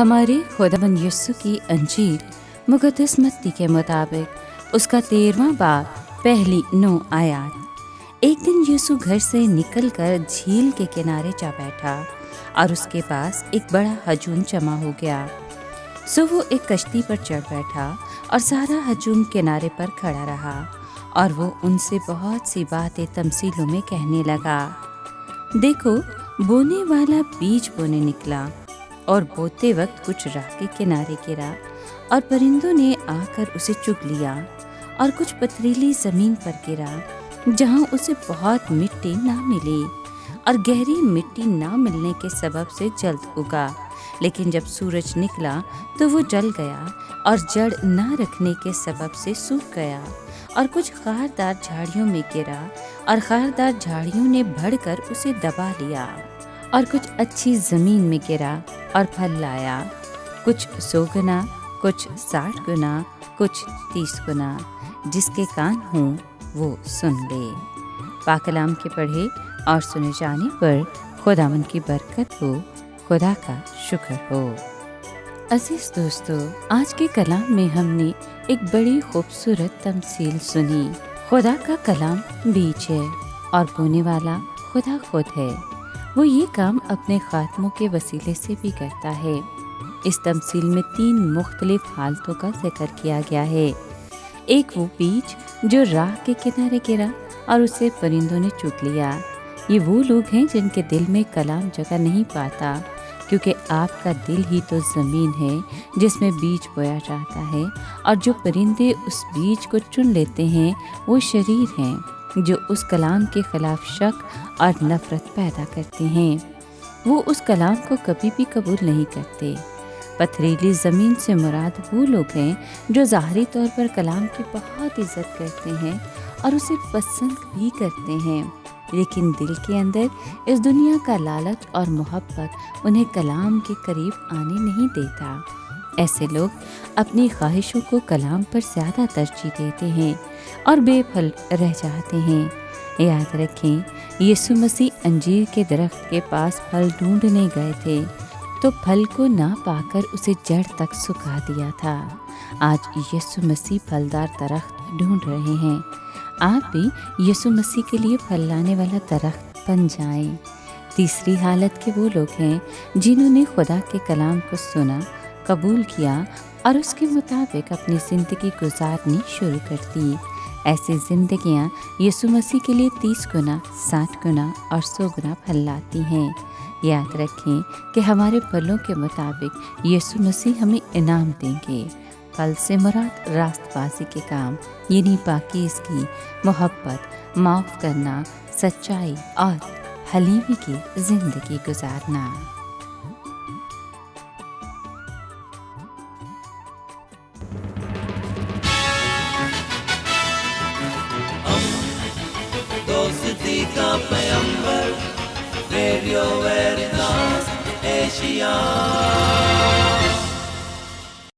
हमारे खुदावंद यीशु की अंजील मुक़द्दस मत्ती के मुताबिक उसका 13वां बाब पहली 9 आयत। एक दिन यीशु घर से निकलकर झील के किनारे जा बैठा और उसके पास एक बड़ा हजूम जमा हो गया। सो वो एक कश्ती पर चढ़ बैठा और सारा हजूम किनारे पर खड़ा रहा और वो उनसे बहुत सी बातें तमसीलों में कहने लगा। देखो, बोने वाला बीज बोने निकला और बोते वक्त कुछ राह के किनारे गिरा और परिंदों ने आकर उसे चुग लिया, और कुछ पथरीली ज़मीन पर गिरा जहाँ उसे बहुत मिट्टी ना मिली, और गहरी मिट्टी ना मिलने के सबब से जल्द उगा, लेकिन जब सूरज निकला तो वो जल गया और जड़ ना रखने के सबब से सूख गया। और कुछ खारदार झाड़ियों में गिरा और खारदार झाड़ियों ने बढ़कर उसे दबा लिया। और कुछ अच्छी ज़मीन में गिरा और फल लाया, कुछ 100 गुना, कुछ 60 गुना, कुछ 30 गुना। जिसके कान हों वो सुन ले। पाक कलाम के पढ़े और सुने जाने पर खुदावंद की बरकत हो, खुदा का शुक्र हो। अजीज दोस्तों, आज के कलाम में हमने एक बड़ी खूबसूरत तमसील सुनी। खुदा का कलाम बीज है और बोने वाला खुदा खुद है। वो ये काम अपने खातमों के वसीले से भी करता है। इस तमसील में 3 मुख्तलिफ हालतों का जिक्र किया गया है। एक वो बीज जो राह के किनारे गिरा और उसे परिंदों ने चुग लिया। ये वो लोग हैं जिनके दिल में कलाम जगह नहीं पाता, क्योंकि आपका दिल ही तो ज़मीन है जिसमें बीज बोया जाता है, और जो परिंदे उस बीज को चुन लेते हैं वो शरीर हैं जो उस कलाम के ख़िलाफ़ शक और नफ़रत पैदा करते हैं। वो उस कलाम को कभी भी कबूल नहीं करते। पथरीली ज़मीन से मुराद वो लोग हैं जो ज़ाहरी तौर पर कलाम की बहुत इज़्ज़त करते हैं और उसे पसंद भी करते हैं, लेकिन दिल के अंदर इस दुनिया का लालच और मोहब्बत उन्हें कलाम के करीब आने नहीं देता। ऐसे लोग अपनी ख्वाहिशों को कलाम पर ज़्यादा तरजीह देते हैं और बेफल रह जाते हैं। याद रखें, यीशु मसीह अंजीर के दरख्त के पास फल ढूंढने गए थे तो फल को ना पाकर उसे जड़ तक सुखा दिया था। आज यीशु मसीह फलदार दरख्त ढूंढ रहे हैं। आप भी यीशु मसीह के लिए फल लाने वाला दरख्त बन जाएं। तीसरी हालत के वो लोग हैं जिन्होंने खुदा के कलाम को सुना, कबूल किया और उसके मुताबिक अपनी ज़िंदगी गुजारनी शुरू कर दी। ऐसी ज़िंदगियाँ यीशु मसीह के लिए 30 गुना, 60 गुना और 100 गुना फल लाती हैं। याद रखें कि हमारे फलों के मुताबिक यीशु मसीह हमें इनाम देंगे। फल से मुराद रास्तबाजी के काम, यानी पाकीज़गी, मोहब्बत, माफ़ करना, सच्चाई और हलीमी की ज़िंदगी गुजारना। दोस्ती का पैगंबर, रेडियो वेरितास एशिया।